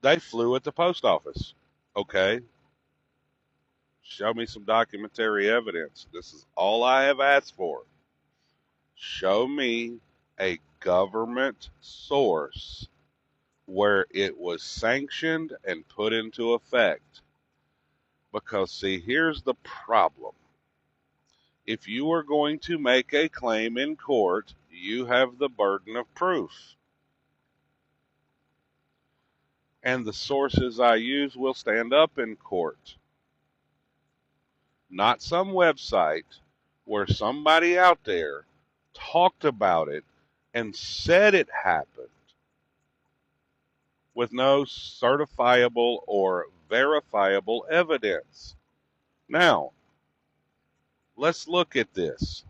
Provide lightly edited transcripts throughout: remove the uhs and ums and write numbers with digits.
They flew at the post office. Okay, show me some documentary evidence. This is all I have asked for. Show me a government source where it was sanctioned and put into effect. Because, see, here's the problem. If you are going to make a claim in court, you have the burden of proof. And the sources I use will stand up in court. Not some website where somebody out there talked about it and said it happened with no certifiable or verifiable evidence. Now, let's look at this.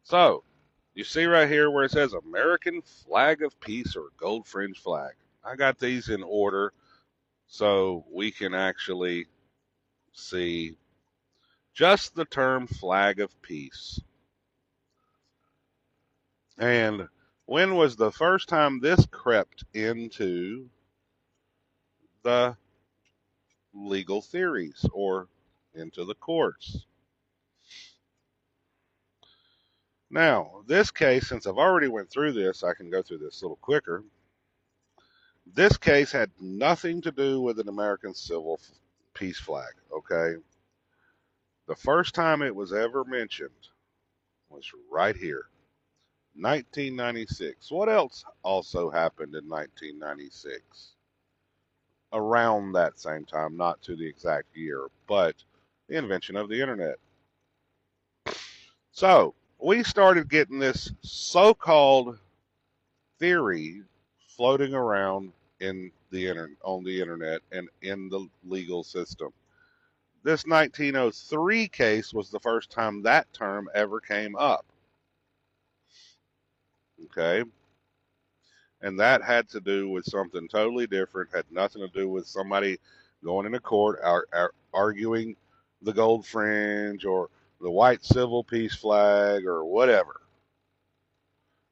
So, you see right here where it says American flag of peace or gold fringe flag. I got these in order so we can actually see just the term flag of peace. And when was the first time this crept into the legal theories or into the courts? Now, this case, since I've already went through this, I can go through this a little quicker. This case had nothing to do with an American civil peace flag, okay? The first time it was ever mentioned was right here, 1996. What else also happened in 1996? Around that same time, not to the exact year, but the invention of the internet. So, we started getting this so-called theory floating around on the internet and in the legal system. This 1903 case was the first time that term ever came up. Okay? And that had to do with something totally different, had nothing to do with somebody going into court arguing the gold fringe or the white civil peace flag or whatever.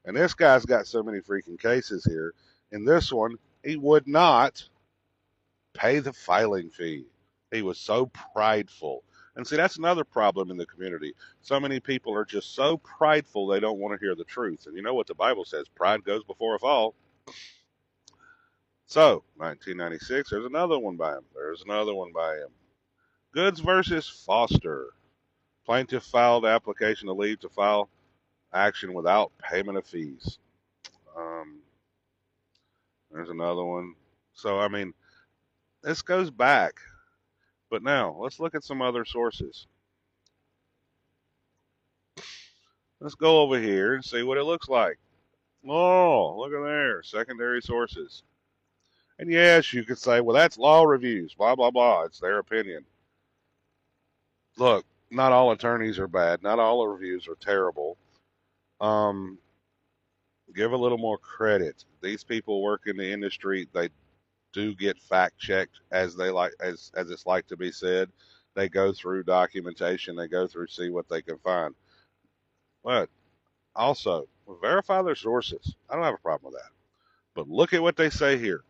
And this guy's got so many freaking cases here. In this one, he would not pay the filing fee. He was so prideful. And see, that's another problem in the community. So many people are just so prideful they don't want to hear the truth. And you know what the Bible says, pride goes before a fall. So, 1996, there's another one by him. There's another one by him. Goods versus Foster. Plaintiff filed application to leave to file action without payment of fees. There's another one. So, I mean, this goes back. But now, let's look at some other sources. Let's go over here and see what it looks like. Oh, look at there. Secondary sources. And yes, you could say, well, that's law reviews, blah, blah, blah. It's their opinion. Look, not all attorneys are bad. Not all reviews are terrible. Give a little more credit. These people work in the industry. They do get fact checked as it's like to be said. They go through documentation. They go through, see what they can find. But also, verify their sources. I don't have a problem with that. But look at what they say here.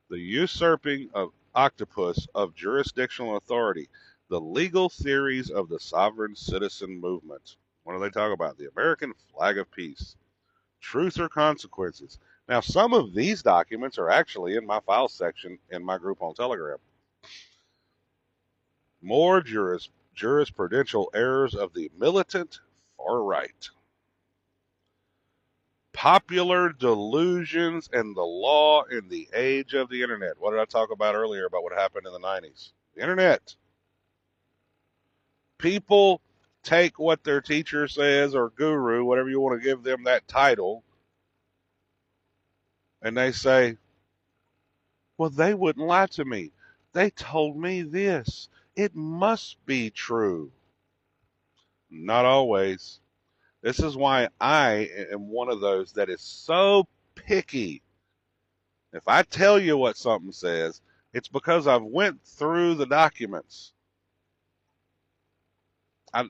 The usurping of octopus of jurisdictional authority. The legal theories of the sovereign citizen movement. What do they talk about? The American flag of peace. Truth or consequences. Now, some of these documents are actually in my files section in my group on Telegram. More jurisprudential errors of the militant far right. Popular delusions and the law in the age of the internet. What did I talk about earlier about what happened in the 90s? The internet. People take what their teacher says or guru, whatever you want to give them that title, and they say, well, they wouldn't lie to me. They told me this. It must be true. Not always. This is why I am one of those that is so picky. If I tell you what something says, it's because I've went through the documents.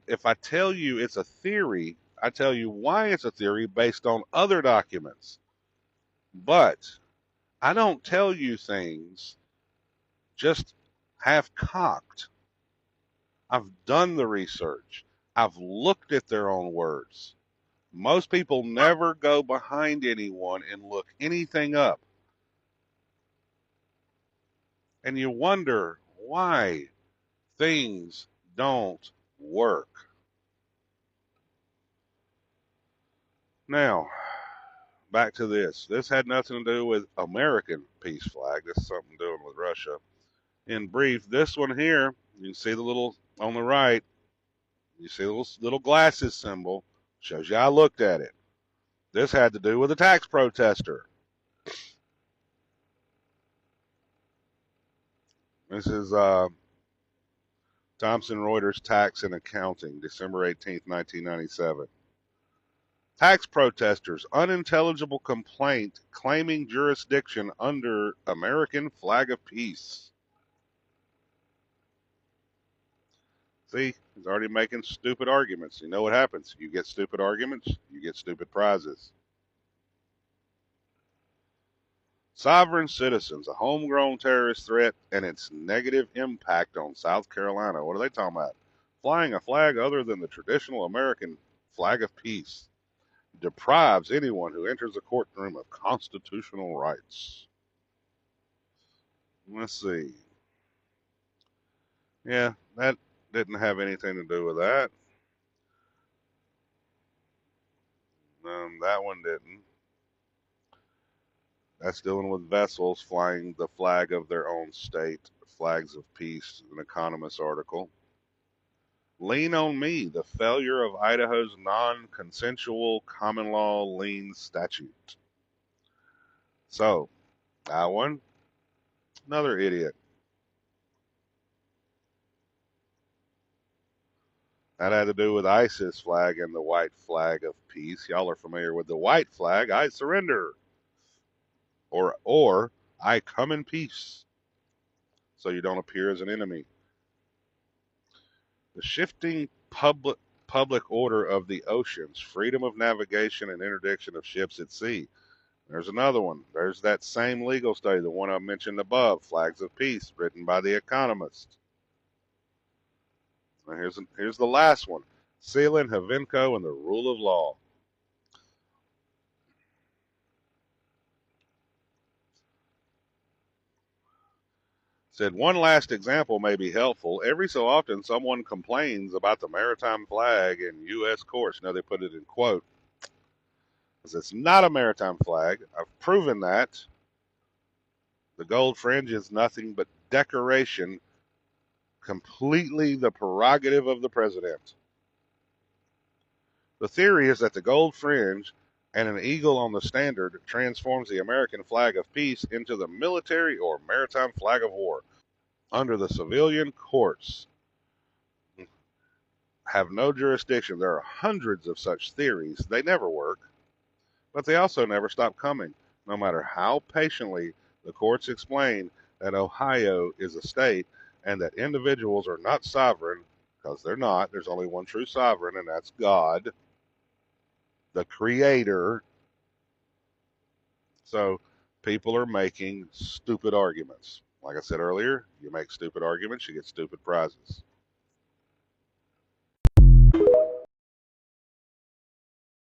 If I tell you it's a theory, I tell you why it's a theory based on other documents. But I don't tell you things just half cocked. I've done the research. I've looked at their own words. Most people never go behind anyone and look anything up. And you wonder why things don't work. Now, back to this. This had nothing to do with American peace flag. This is something doing with Russia. In brief, this one here, you can see the little on the right, you see the little glasses symbol, shows you I looked at it. This had to do with a tax protester. This is Thomson Reuters Tax and Accounting, December 18th, 1997. Tax protesters, unintelligible complaint claiming jurisdiction under American flag of peace. See, he's already making stupid arguments. You know what happens? You get stupid arguments, you get stupid prizes. Sovereign citizens, a homegrown terrorist threat and its negative impact on South Carolina. What are they talking about? Flying a flag other than the traditional American flag of peace deprives anyone who enters a courtroom of constitutional rights. Let's see. Yeah, that didn't have anything to do with that. That one didn't. That's dealing with vessels flying the flag of their own state, flags of peace, an Economist article. Lean on Me, the failure of Idaho's non-consensual common law lien statute. So, that one, another idiot. That had to do with ISIS flag and the white flag of peace. Y'all are familiar with the white flag, I surrender. Or I come in peace, so you don't appear as an enemy. The shifting public order of the oceans, freedom of navigation and interdiction of ships at sea. There's another one. There's that same legal study, the one I mentioned above, Flags of Peace, written by The Economist. Now here's the last one, Sealand, Havenko, and the Rule of Law. Said one last example may be helpful. Every so often, someone complains about the maritime flag in U.S. courts. Now they put it in quote, because it's not a maritime flag. I've proven that. The gold fringe is nothing but decoration, completely the prerogative of the president. The theory is that the gold fringe and an eagle on the standard transforms the American flag of peace into the military or maritime flag of war. Under the civilian courts have no jurisdiction. There are hundreds of such theories. They never work, but they also never stop coming, no matter how patiently the courts explain that Ohio is a state and that individuals are not sovereign, because they're not. There's only one true sovereign, and that's God, the creator. So people are making stupid arguments. Like I said earlier, you make stupid arguments, you get stupid prizes.